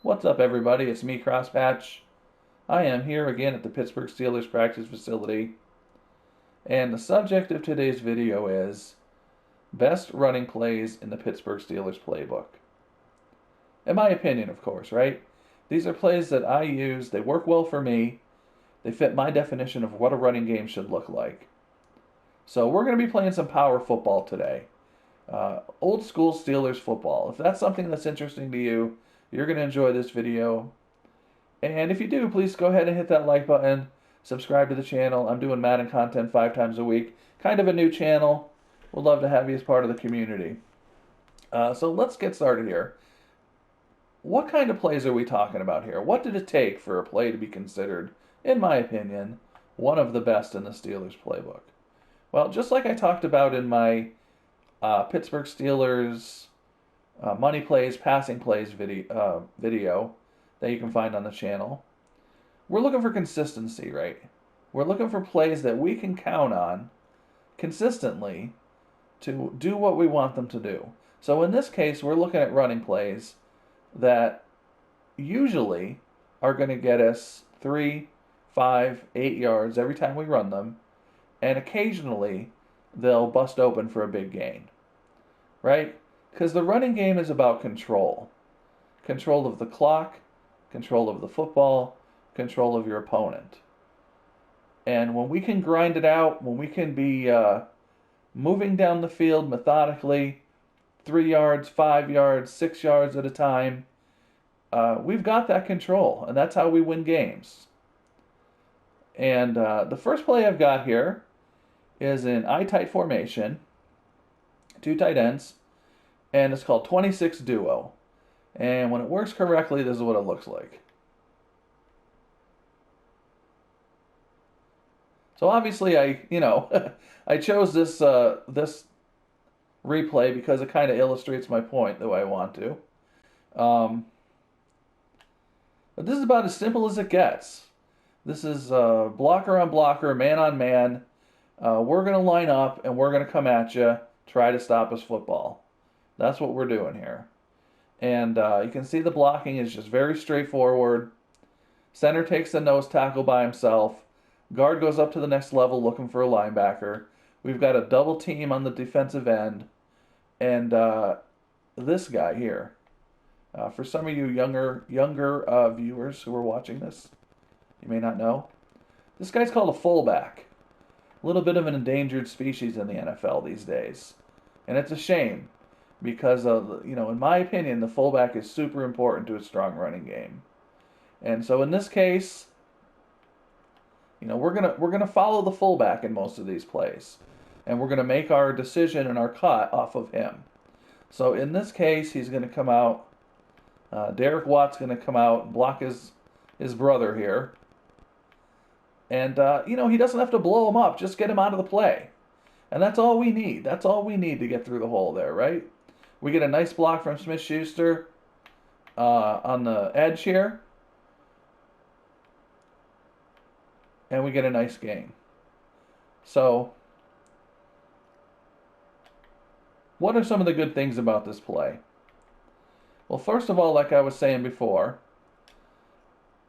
What's up, everybody? It's me, Crosspatch. I am here again at the Pittsburgh Steelers practice facility, and the subject of today's video is best running plays in the Pittsburgh Steelers playbook. In my opinion, of course, right? These are plays that I use, they work well for me, they fit my definition of what a running game should look like. So we're going to be playing some power football today. Old school Steelers football. If that's something that's interesting to you, you're going to enjoy this video. And if you do, please go ahead and hit that like button, subscribe to the channel. I'm doing Madden content 5 times a week. Kind of a new channel. Would love to have you as part of the community. So let's get started here. What kind of plays are we talking about here? What did it take for a play to be considered, in my opinion, one of the best in the Steelers playbook? Well, just like I talked about in my Pittsburgh Steelers money plays, passing plays video that you can find on the channel. We're looking for consistency, right? We're looking for plays that we can count on consistently to do what we want them to do. So in this case, we're looking at running plays that usually are going to get us 3, 5, 8 yards every time we run them, and occasionally they'll bust open for a big gain, right? Because the running game is about control. Control of the clock, control of the football, control of your opponent. And when we can grind it out, when we can be moving down the field methodically, 3 yards, 5 yards, 6 yards at a time, we've got that control, and that's how we win games. And the first play I've got here is in I-tight formation, 2 tight ends, and it's called 26 duo. And when it works correctly, this is what it looks like. So obviously I chose this this replay because it kind of illustrates my point the way I want to. But this is about as simple as it gets. This is blocker on blocker, man on man. We're going to line up and we're going to come at you, try to stop us football. That's what we're doing here. And you can see the blocking is just very straightforward. Center takes the nose tackle by himself. Guard goes up to the next level looking for a linebacker. We've got a double team on the defensive end. And this guy here, for some of you younger viewers who are watching this, you may not know, this guy's called a fullback. A little bit of an endangered species in the NFL these days. And it's a shame. Because in my opinion, the fullback is super important to a strong running game. And so in this case, we're gonna follow the fullback in most of these plays, and we're gonna make our decision and our cut off of him. So in this case, he's gonna come out. Derek Watt's gonna come out and block his brother here, and he doesn't have to blow him up. Just get him out of the play, and that's all we need. That's all we need to get through the hole there, right? We get a nice block from Smith-Schuster on the edge here. And we get a nice gain. So, what are some of the good things about this play? Well, first of all, like I was saying before,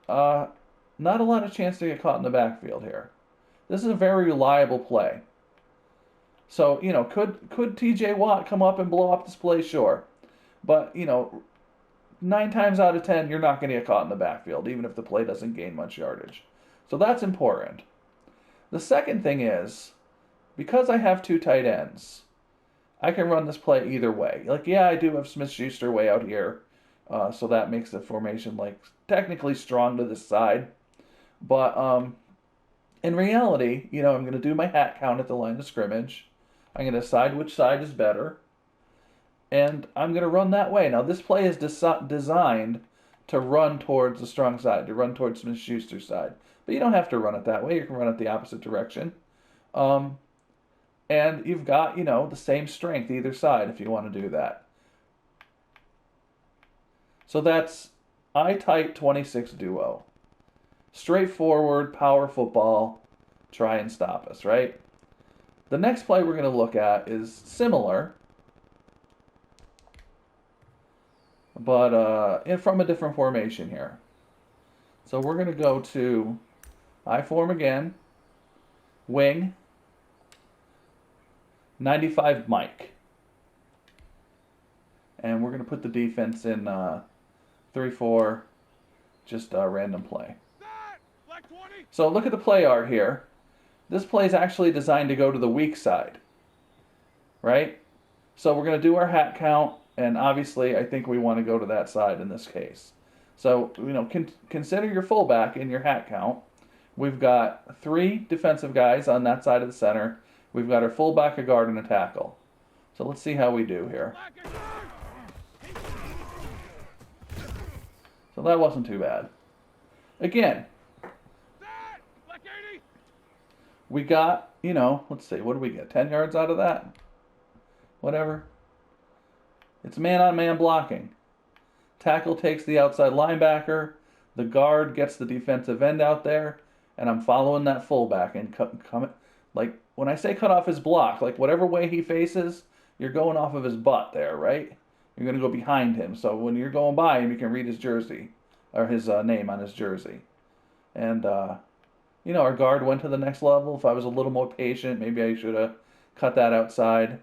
not a lot of chance to get caught in the backfield here. This is a very reliable play. So, could TJ Watt come up and blow up this play? Sure. But, 9 times out of 10, you're not going to get caught in the backfield, even if the play doesn't gain much yardage. So that's important. The second thing is, because I have 2 tight ends, I can run this play either way. I do have Smith-Schuster way out here, so that makes the formation, technically strong to this side. But in reality, I'm going to do my hat count at the line of scrimmage. I'm going to decide which side is better, and I'm going to run that way. Now, this play is designed to run towards the strong side, to run towards Smith-Schuster's side. But you don't have to run it that way. You can run it the opposite direction. And you've got, the same strength either side if you want to do that. So that's I-tight 26 duo. Straightforward, power football, try and stop us, right? The next play we're going to look at is similar, but from a different formation here. So we're going to go to I form again, wing, 95 Mike. And we're going to put the defense in 3-4, just random play. So look at the play art here. This play is actually designed to go to the weak side, right? So we're going to do our hat count, and obviously I think we want to go to that side in this case. So, consider your fullback in your hat count. We've got 3 defensive guys on that side of the center. We've got our fullback, a guard, and a tackle. So let's see how we do here. So that wasn't too bad. Again, we got, let's see, what do we get? 10 yards out of that? Whatever. It's man-on-man blocking. Tackle takes the outside linebacker. The guard gets the defensive end out there. And I'm following that fullback and like when I say cut off his block, like whatever way he faces, you're going off of his butt there, right? You're going to go behind him. So when you're going by him, you can read his jersey or his name on his jersey. And, our guard went to the next level. If I was a little more patient, maybe I should have cut that outside.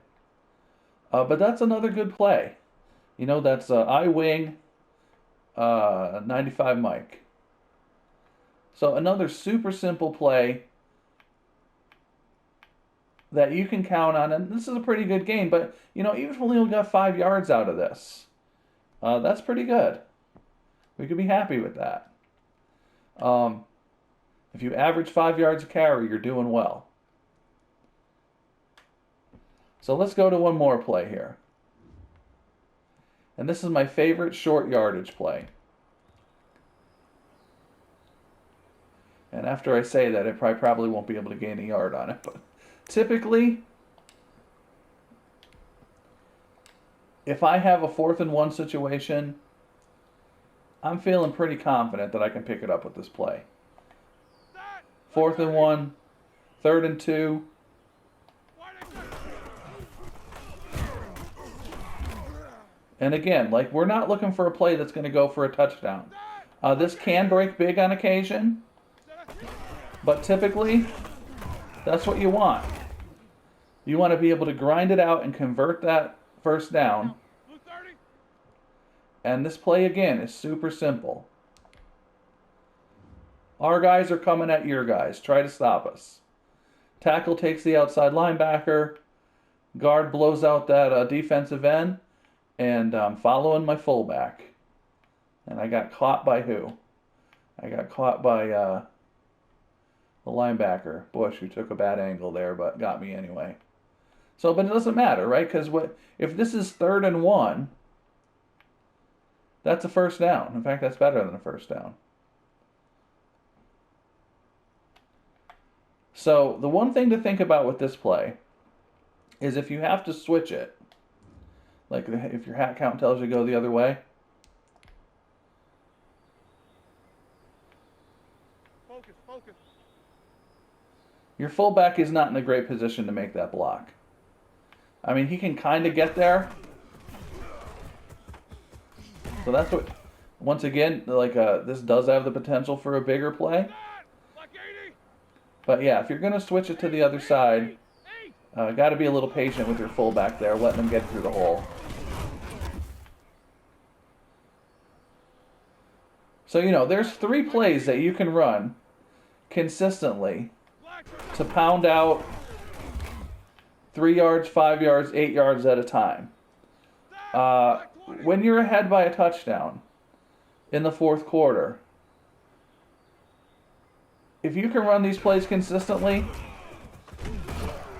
But that's another good play. That's I wing, 95 Mike. So another super simple play that you can count on. And this is a pretty good game. But, even if we only got 5 yards out of this, that's pretty good. We could be happy with that. If you average 5 yards a carry, you're doing well. So let's go to one more play here. And this is my favorite short yardage play. And after I say that, I probably won't be able to gain a yard on it. But typically, if I have a 4th and 1 situation, I'm feeling pretty confident that I can pick it up with this play. 4th and 1, 3rd and 2. And again, we're not looking for a play that's going to go for a touchdown. This can break big on occasion, but typically, that's what you want. You want to be able to grind it out and convert that first down. And this play, again, is super simple. Our guys are coming at your guys. Try to stop us. Tackle takes the outside linebacker. Guard blows out that defensive end. And I'm following my fullback. And I got caught by who? I got caught by the linebacker, Bush, who took a bad angle there, but got me anyway. So, but it doesn't matter, right? Because if this is 3rd and 1, that's a first down. In fact, that's better than a first down. So the one thing to think about with this play is if you have to switch it, like if your hat count tells you to go the other way. Focus. Your fullback is not in a great position to make that block. I mean, he can kind of get there. So that's what, once again, this does have the potential for a bigger play. But yeah, if you're going to switch it to the other side, got to be a little patient with your fullback there, letting him get through the hole. So, there's 3 plays that you can run consistently to pound out 3 yards, 5 yards, 8 yards at a time. When you're ahead by a touchdown in the 4th quarter, if you can run these plays consistently,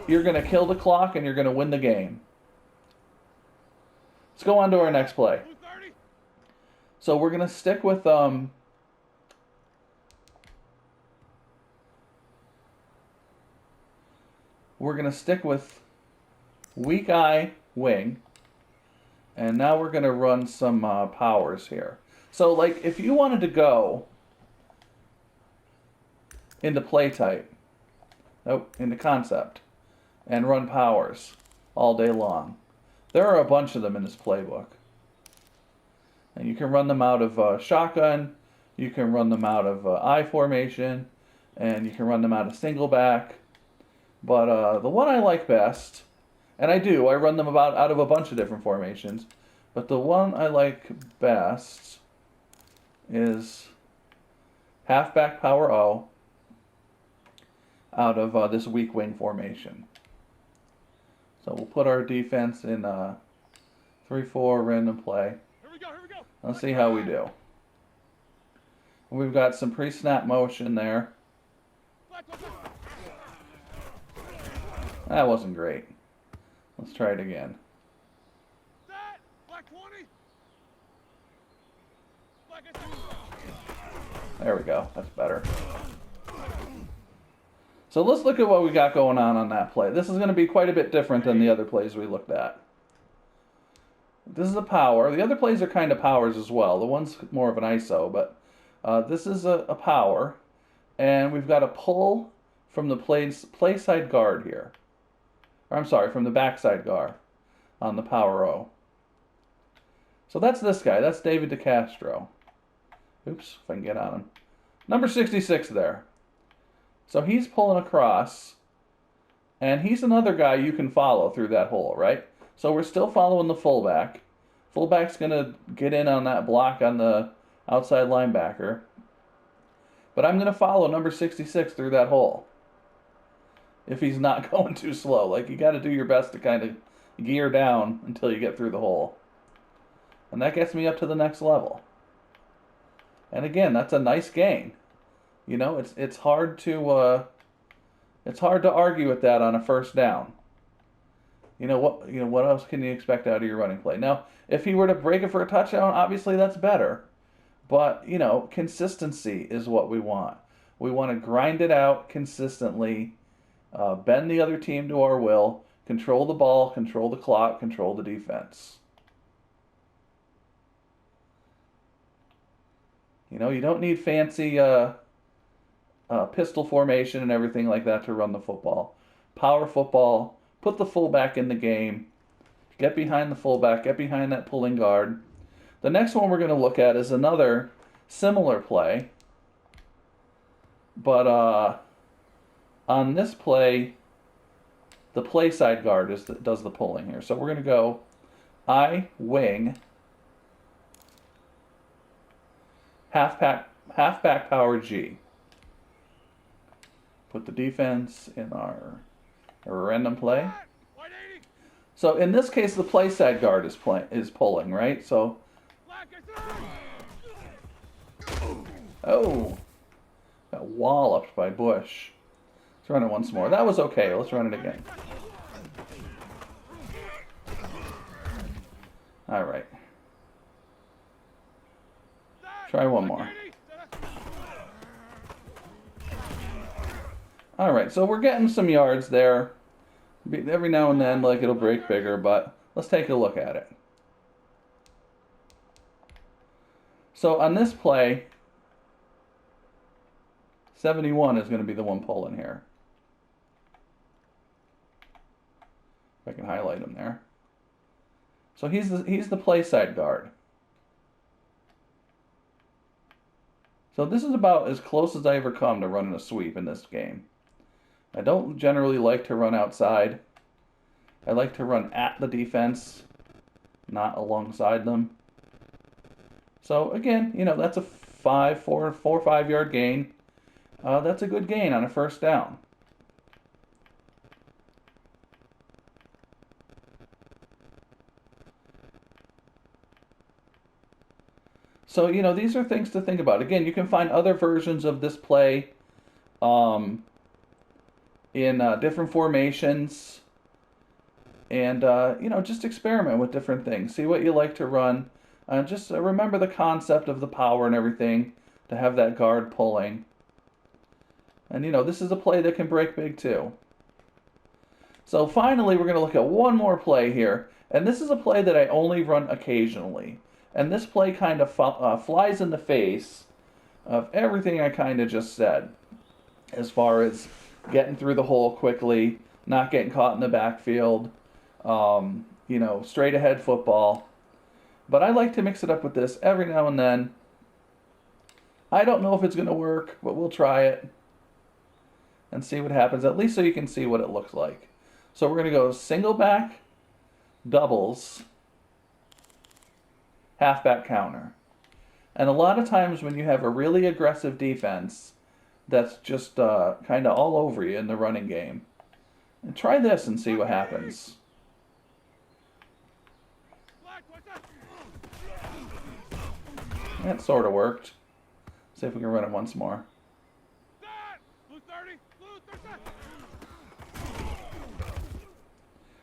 you're going to kill the clock and you're going to win the game. Let's go on to our next play. So we're going to stick with weak eye wing, and now we're going to run some powers here. So if you wanted to go into play type, into concept, and run powers all day long, there are a bunch of them in this playbook. And you can run them out of shotgun, you can run them out of I formation, and you can run them out of single back. But the one I like best, and I run them out of a bunch of different formations, but the one I like best is halfback power O out of this weak wing formation. So we'll put our defense in 3-4 random play. Here we go. Let's see how we do. We've got some pre-snap motion there. That wasn't great. Let's try it again. There we go. That's better. So let's look at what we got going on that play. This is going to be quite a bit different than the other plays we looked at. This is a power. The other plays are kind of powers as well. The one's more of an ISO, but this is a power. And we've got a pull from the Playside Guard here. Or I'm sorry, from the backside guard on the power O. So that's this guy. That's David DeCastro. Oops, if I can get on him. Number 66 there. So he's pulling across, and he's another guy you can follow through that hole, right? So we're still following the fullback. Fullback's going to get in on that block on the outside linebacker. But I'm going to follow number 66 through that hole. If he's not going too slow. Like, you got to do your best to kind of gear down until you get through the hole. And that gets me up to the next level. And again, that's a nice gain. You know, it's hard to argue with that on a first down. You know what else can you expect out of your running play? Now, if he were to break it for a touchdown, obviously that's better. But, you know, consistency is what we want. We want to grind it out consistently, bend the other team to our will, control the ball, control the clock, control the defense. You know, you don't need fancy pistol formation and everything like that to run the football. Power football, put the fullback in the game, get behind the fullback, get behind that pulling guard. The next one we're going to look at is another similar play, but on this play, the Playside Guard does the pulling here. So we're going to go I wing, halfback power G. Put the defense in our random play. So in this case, the Playside Guard is pulling, right? So, oh, got walloped by Bush. Let's run it once more. That was okay. Let's run it again. All right. Try one more. All right, so we're getting some yards there. Every now and then, like, it'll break bigger, but let's take a look at it. So on this play, 71 is going to be the one pulling here. If I can highlight him there. So he's the Playside Guard. So this is about as close as I ever come to running a sweep in this game. I don't generally like to run outside. I like to run at the defense, not alongside them. So again, you know, that's a 4 or 5 yard gain. That's a good gain on a first down. So, you know, these are things to think about. Again, you can find other versions of this play in different formations. And, you know, just experiment with different things. See what you like to run. Just remember the concept of the power and everything to have that guard pulling. And, you know, this is a play that can break big too. So finally, we're going to look at one more play here. And this is a play that I only run occasionally. And this play kind of flies in the face of everything I kind of just said. As far as getting through the hole quickly, not getting caught in the backfield, you know, straight ahead football. But I like to mix it up with this every now and then. I don't know if it's going to work, but we'll try it and see what happens, at least so you can see what it looks like. So we're going to go single back, doubles, halfback counter. And a lot of times when you have a really aggressive defense that's just kind of all over you in the running game, and try this and see what happens. That sort of worked. See if we can run it once more.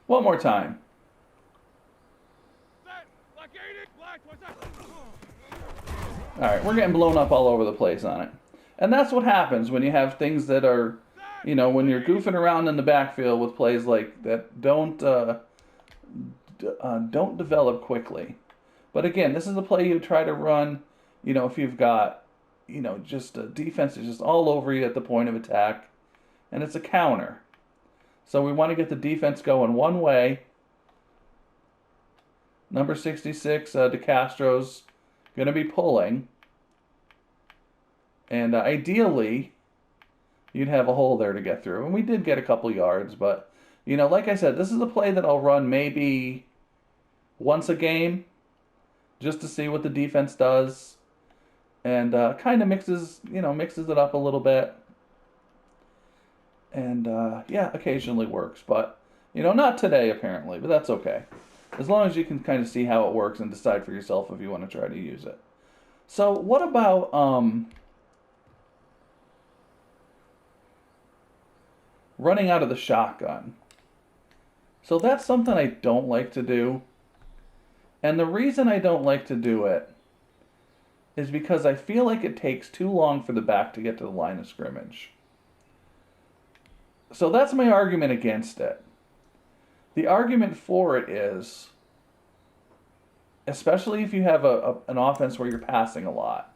One more time. Alright, we're getting blown up all over the place on it. And that's what happens when you have things that are, you know, when you're goofing around in the backfield with plays like that don't develop quickly. But again, this is a play you try to run, you know, if you've got, you know, just a defense is just all over you at the point of attack. And it's a counter. So we want to get the defense going one way. Number 66, DeCastro's going to be pulling. And ideally, you'd have a hole there to get through. And we did get a couple yards, but, you know, like I said, this is a play that I'll run maybe once a game just to see what the defense does. And kind of mixes it up a little bit. And, yeah, occasionally works. But, you know, not today, apparently. But that's okay. As long as you can kind of see how it works and decide for yourself if you want to try to use it. So, what about, running out of the shotgun? So that's something I don't like to do. And the reason I don't like to do it is because I feel like it takes too long for the back to get to the line of scrimmage. So that's my argument against it. The argument for it is, especially if you have an offense where you're passing a lot,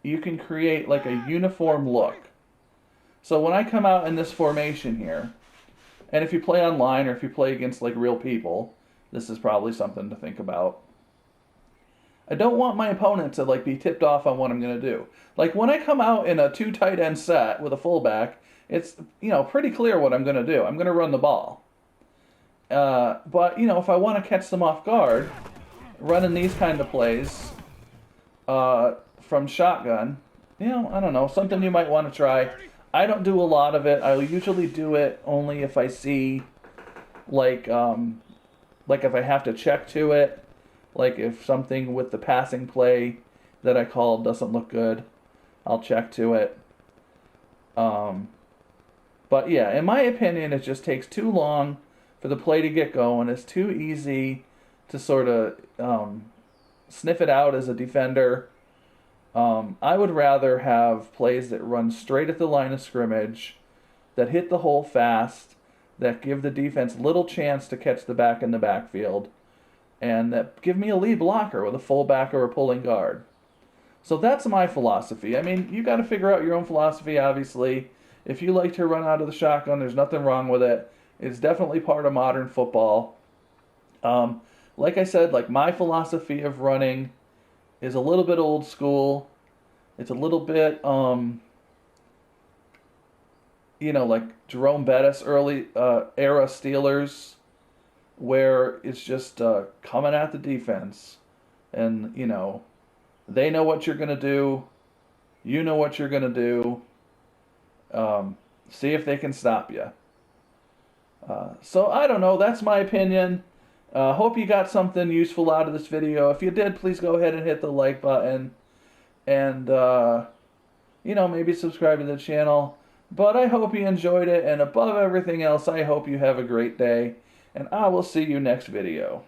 you can create like a uniform look. So when I come out in this formation here, and if you play online or if you play against like real people, this is probably something to think about. I don't want my opponent to like be tipped off on what I'm going to do. Like when I come out in a 2 tight end set with a fullback, it's, you know, pretty clear what I'm going to do. I'm going to run the ball. But, you know, if I want to catch them off guard, running these kind of plays from shotgun, you know, I don't know, something you might want to try. I don't do a lot of it. I usually do it only if I see, like if I have to check to it. Like if something with the passing play that I called doesn't look good, I'll check to it. But yeah, in my opinion, it just takes too long for the play to get going. It's too easy to sort of sniff it out as a defender. I would rather have plays that run straight at the line of scrimmage, that hit the hole fast, that give the defense little chance to catch the back in the backfield, and that give me a lead blocker with a fullback or a pulling guard. So that's my philosophy. I mean, you got to figure out your own philosophy, obviously. If you like to run out of the shotgun, there's nothing wrong with it. It's definitely part of modern football. Like I said, like my philosophy of running is a little bit old school. It's a little bit, you know, like Jerome Bettis early era Steelers, where it's just coming at the defense. And, you know, they know what you're going to do. You know what you're going to do. See if they can stop you. So, I don't know. That's my opinion. Hope you got something useful out of this video. If you did, please go ahead and hit the like button. And, you know, maybe subscribe to the channel. But I hope you enjoyed it. And above everything else, I hope you have a great day. And I will see you next video.